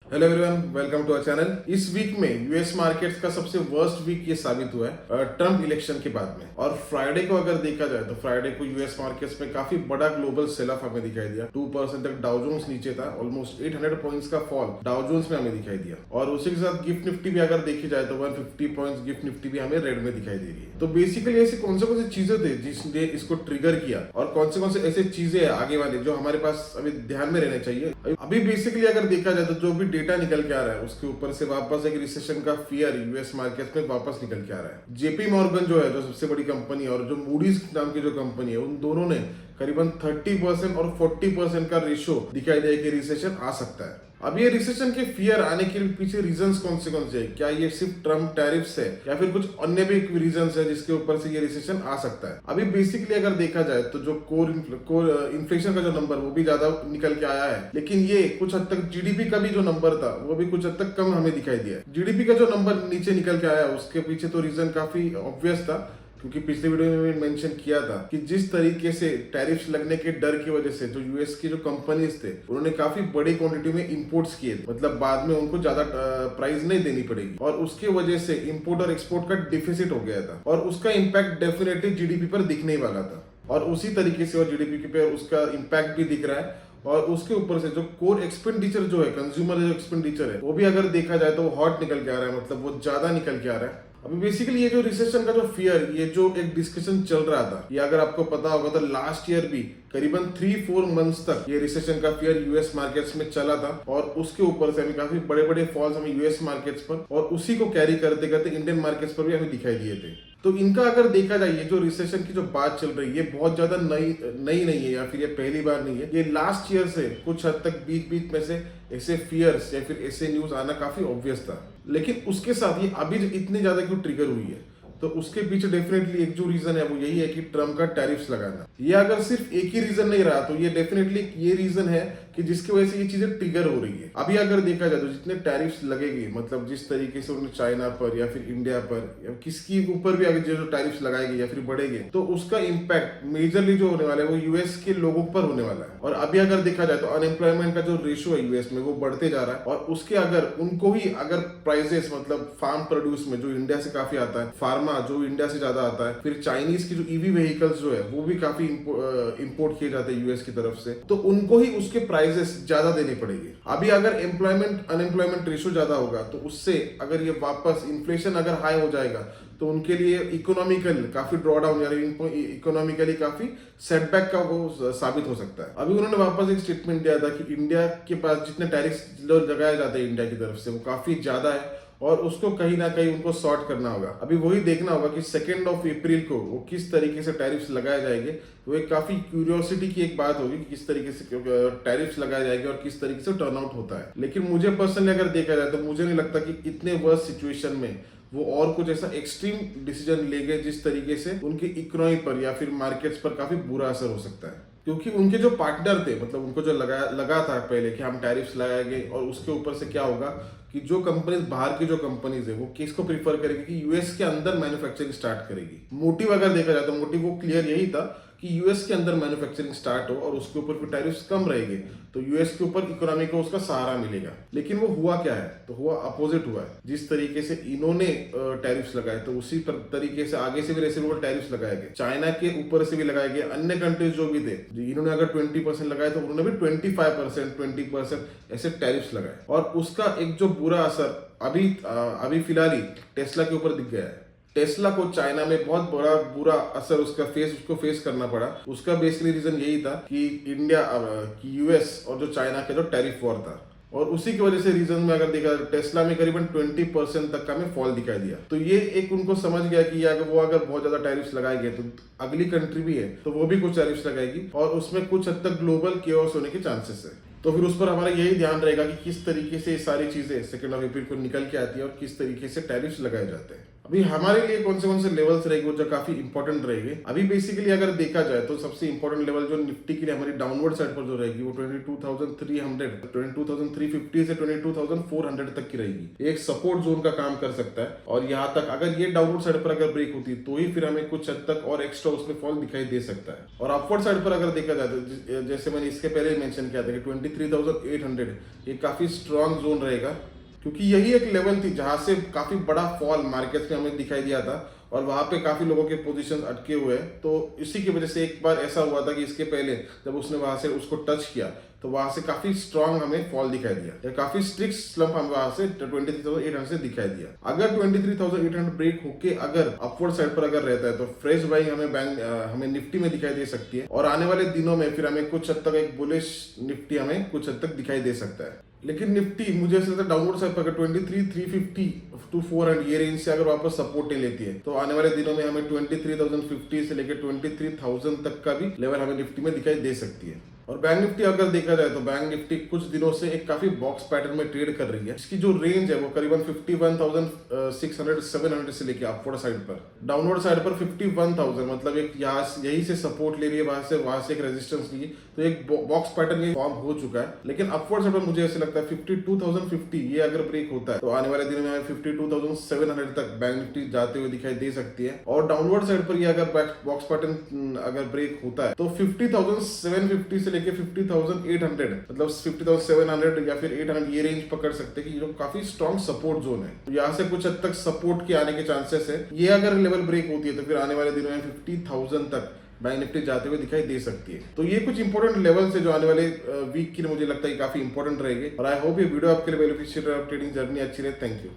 Hello everyone, welcome to our channel. इस week में US markets का सबसे वर्स्ट वीक ये साबित हुआ है ट्रम्प इलेक्शन के बाद में। और फ्राइडे को अगर देखा जाए तो फ्राइडे को यूएस मार्केट्स में काफी बड़ा ग्लोबल सेल ऑफ हमें दिखाई दिया। 2% तक डाउ जोन्स नीचे था, ऑलमोस्ट 800 पॉइंट्स का फॉल डाउ जोन्स में हमें दिखाई दिया। और उसी के साथ गिफ्ट निफ्टी भी अगर देखी जाए तो 150 पॉइंट्स गिफ्ट निफ्टी भी हमें रेड में दिखाई दे रही है। तो बेसिकली ऐसी कौन से चीजें थे जिसने इसको ट्रिगर किया, और कौन से ऐसे चीजें है आगे वाले जो हमारे पास अभी ध्यान में रहने चाहिए। अभी बेसिकली अगर देखा जाए तो जो भी डेटा निकल के आ रहा है उसके ऊपर से वापस एक रिसेशन का फियर यूएस मार्केट में वापस निकल के आ रहा है। जेपी मॉर्गन जो है, जो सबसे बड़ी कंपनी है, और जो मूडीज नाम की जो कंपनी है, उन दोनों ने करीबन 30% और 40% का रेशो दिखाई दिया कि रिसेशन आ सकता है। अब ये रिसेशन के फियर आने के पीछे रीजंस कौन से हैं? क्या ये सिर्फ ट्रम्प टैरिफ्स है या फिर कुछ अन्य भी रीजंस है जिसके ऊपर से ये रिसेशन आ सकता है? अभी बेसिकली अगर देखा जाए तो जो कोर इन्फ्लेशन का जो नंबर वो भी ज्यादा निकल के आया है, लेकिन ये कुछ हद तक जीडीपी का भी जो नंबर था वो भी कुछ हद तक कम हमें दिखाई दिया है। जीडीपी का जो नंबर नीचे निकल के आया उसके पीछे तो रीजन काफी ऑब्वियस था, क्योंकि पिछले वीडियो में मैंने मेंशन किया था कि जिस तरीके से टैरिफ्स लगने के डर की वजह से जो यूएस की जो कंपनीज थे उन्होंने काफी बड़ी क्वांटिटी में इंपोर्ट्स किए थे, मतलब बाद में उनको ज्यादा प्राइस नहीं देनी पड़ेगी, और उसकी वजह से इंपोर्ट और एक्सपोर्ट का डिफिसिट हो गया था, और उसका इम्पैक्ट डेफिनेटली जीडीपी पर दिखने ही वाला था। और उसी तरीके से और जीडीपी पे उसका इम्पैक्ट भी दिख रहा है। और उसके ऊपर से जो कोर एक्सपेंडिचर जो है, कंज्यूमर जो एक्सपेंडिचर है, वो भी अगर देखा जाए तो वो हॉट निकल के आ रहा है, मतलब वो ज्यादा निकल के आ रहा है। अभी बेसिकली ये जो रिसेशन का जो फियर, ये जो एक डिस्कशन चल रहा था, ये अगर आपको पता होगा तो लास्ट ईयर भी करीबन 3-4 मंथ्स तक ये रिसेशन का फियर यूएस मार्केट्स में चला था, और उसके ऊपर से हमें काफी बड़े बड़े फॉल्स हमें यूएस मार्केट्स पर और उसी को कैरी करते करते इंडियन मार्केट्स पर भी हमें दिखाई दिए थे। तो इनका अगर देखा जाए, ये जो रिसेशन की जो बात चल रही है ये बहुत ज्यादा नई नहीं है, या फिर ये पहली बार नहीं है। ये लास्ट ईयर से कुछ हद तक बीच बीच में से ऐसे फियर्स या फिर ऐसे न्यूज आना काफी ऑब्वियस था, लेकिन उसके साथ ये अभी इतनी ज्यादा क्यों ट्रिगर हुई है? तो उसके पीछे डेफिनेटली एक जो रीजन है वो यही है कि ट्रम्प का टैरिफ्स लगाना। ये अगर सिर्फ एक ही रीजन नहीं रहा तो ये डेफिनेटली ये रीजन है कि जिसकी वजह से ये चीजें ट्रिगर हो रही है। अभी अगर देखा जाए तो जितने टैरिफ्स लगेंगे, मतलब जिस तरीके से उन्हें चाइना पर या फिर इंडिया पर या किसकी ऊपर भी अगर जो टैरिफ्स लगाएंगे या फिर बढ़ेंगे, तो उसका इम्पैक्ट मेजरली जो होने वाला है वो यूएस के लोगों पर होने वाला है। और अभी अगर देखा जाए तो अनएम्प्लॉयमेंट का जो रेशियो है यूएस में वो बढ़ते जा रहा है, और उसके अगर उनको ही अगर प्राइजेस, मतलब फार्म प्रोड्यूस में जो इंडिया से काफी आता है, फार्मा जो इंडिया से ज्यादा आता है, फिर चाइनीज की जो ईवी व्हीकल्स जो है वो भी काफी इंपोर्ट किए जाते हैं यूएस की तरफ से, तो उनको ही उसके प्राइजेस ज्यादा देने पड़ेंगे। अभी अगर अनएम्प्लॉयमेंट रेशियो ज्यादा होगा तो उससे अगर ये वापस इन्फ्लेशन अगर हाई हो जाएगा तो उनके लिए इकोनॉमिकल काफी ड्रॉ डाउन, यानी इकोनॉमिकली काफी सेटबैक का वो साबित हो सकता है। अभी उन्होंने वापस एक स्टेटमेंट दिया था कि इंडिया के पास जितने टैरिफ्स लगाए जाते हैं इंडिया की तरफ से वो काफी ज्यादा है, और उसको कहीं ना कहीं उनको सॉर्ट करना होगा। अभी वही देखना होगा कि 2 अप्रैल को वो किस तरीके से टैरिफ्स लगाए जाएंगे। वो एक काफी क्यूरियोसिटी की एक बात होगी कि किस तरीके से टैरिफ्स लगाए जाएंगे और किस तरीके से टर्न आउट होता है। लेकिन मुझे पर्सनली अगर देखा जाए तो मुझे नहीं लगता कि इतने वर्स्ट सिचुएशन में वो और कुछ ऐसा एक्सट्रीम डिसीजन लेंगे जिस तरीके से उनकी इकोनॉमी पर या फिर मार्केट्स पर काफी बुरा असर हो सकता है। क्योंकि उनके जो पार्टनर थे, मतलब उनको जो लगा था पहले कि हम टैरिफ्स लगाएंगे, और उसके ऊपर से क्या होगा कि जो कंपनीज बाहर की जो कंपनीज है वो किसको प्रीफर करेगी कि यूएस के अंदर मैन्युफैक्चरिंग स्टार्ट करेगी। मोटिव अगर देखा जाए तो मोटिव वो क्लियर यही था कि यूएस के अंदर मैन्युफैक्चरिंग स्टार्ट हो और उसके ऊपर फिर टैरिफ्स कम रहेंगे तो यूएस के ऊपर इकोनॉमी को उसका सहारा मिलेगा। लेकिन वो हुआ क्या है? तो हुआ अपोजिट हुआ है। जिस तरीके से इन्होंने टैरिफ्स लगाए तो उसी तरीके से आगे से भी रेसिप्रोकल टैरिफ्स लगाए गए, चाइना के ऊपर से भी लगाए गए, अन्य कंट्रीज जो भी थे, इन्होंने अगर 20% लगाए तो उन्होंने भी 25%, 20% ऐसे टैरिफ्स लगाए। और उसका एक जो बुरा असर अभी फिलहाल ही टेस्ला के ऊपर दिख गया है। टेस्ला को चाइना में बहुत बड़ा बुरा असर उसको फेस करना पड़ा। उसका बेसिकली रीजन यही था कि यूएस और जो चाइना का जो टैरिफ वॉर था, और उसी की वजह से रीजन में अगर देखा टेस्ला में करीबन 20% तक का हमें फॉल दिखाई दिया। तो ये एक उनको समझ गया कि अगर बहुत ज्यादा टैरिफ्स लगाएंगे तो अगली कंट्री भी है तो वो भी कुछ टैरिफ्स लगाएगी, और उसमें कुछ हद तक ग्लोबल केओस होने के चांसेस है। तो फिर उस पर हमारा यही ध्यान रहेगा कि किस तरीके से ये सारी चीजें 2 अप्रैल को निकल के आती है और किस तरीके से टैरिफ्स लगाए जाते हैं। अभी हमारे लिए कौन से लेवल्स रहेंगे जो काफी इंपॉर्टेंट रहेंगे। अभी बेसिकली अगर देखा जाए तो सबसे इंपॉर्टेंट लेवल जो निफ्टी के लिए हमारी डाउनवर्ड साइड पर जो रहेगी वो 22,300 22,350 से 22,400 तक की रहेगी। एक सपोर्ट जोन का काम कर सकता है और यहाँ तक अगर ये डाउनवर्ड साइड पर अगर ब्रेक होती है तो ही फिर हमें कुछ हद तक और एक्स्ट्रा उसमें फॉल दिखाई दे सकता है। और अपवर्ड साइड पर अगर देखा जाए तो जैसे मैंने इसके पहले मेंशन किया था कि 23,800 ये काफी स्ट्रॉन्ग जोन रहेगा, क्योंकि यही एक लेवल थी जहां से काफी बड़ा फॉल मार्केट में हमें दिखाई दिया था और वहां पे काफी लोगों के पोजीशन अटके हुए हैं। तो इसी की वजह से एक बार ऐसा हुआ था कि इसके पहले जब उसने वहां से उसको टच किया तो वहां से काफी स्ट्रॉन्ग हमें फॉल दिखाई दिया या काफी स्ट्रिक्ट स्लंप हम वहां से 23,800 से दिखाई दिया। अगर 23,800 ब्रेक होके अगर अपवर्ड साइड पर अगर रहता है तो फ्रेश बाइंग हमें निफ्टी में दिखाई दे सकती है और आने वाले दिनों में फिर हमें कुछ हद तक एक बुलिश निफ्टी हमें कुछ हद तक दिखाई दे सकता है। लेकिन निफ्टी मुझे ऐसा लगता है डाउनवर्ड साइड पर 23,350 टू 400 ये रेंज से अगर वापस सपोर्ट नहीं लेती है तो आने वाले दिनों में हमें 23,050 से लेकर 23,000 तक का भी लेवल हमें निफ्टी में दिखाई दे सकती है। और बैंक निफ्टी अगर देखा जाए तो बैंक निफ्टी कुछ दिनों से एक काफी बॉक्स पैटर्न में ट्रेड कर रही है। इसकी जो रेंज है वो करीबन 51,600 700 से लेके अपवर्ड साइड पर, डाउनवर्ड साइड पर 51,000 मतलब एक यहाँ यही से सपोर्ट ले रही है, वहां से एक रेजिस्टेंस ली, तो एक बॉक्स पैटर्न ये फॉर्म हो चुका है। लेकिन अपवर्ड साइड पर मुझे ऐसे लगता है 52,050 ये अगर ब्रेक होता है तो आने वाले दिनों में हमें 52,700 तक बैंक निफ्टी जाते हुए दिखाई दे सकती है। और डाउनवर्ड साइड पर ये अगर बॉक्स पैटर्न अगर ब्रेक होता है तो 50,750 से लेके 50,800 मतलब 50,700 या फिर 800 ये रेंज पकड़ सकते हैं कि जो काफी स्ट्रॉन्ग सपोर्ट जोन है। तो यहाँ से कुछ हद तक सपोर्ट के आने के चांसेस है। ये अगर लेवल ब्रेक होती है तो फिर आने वाले दिनों में 50,000 तक बैंक निफ्टी जाते हुए दिखाई दे सकती है। तो ये कुछ इंपॉर्टेंट लेवल्स है जो आने वाले वीक के लिए मुझे लगता है काफी इंपॉर्टेंट रहेंगे। और आई होप ये वीडियो आपके लिए बेनिफिशियल ट्रेडिंग जर्नी अच्छी रहे। Thank you.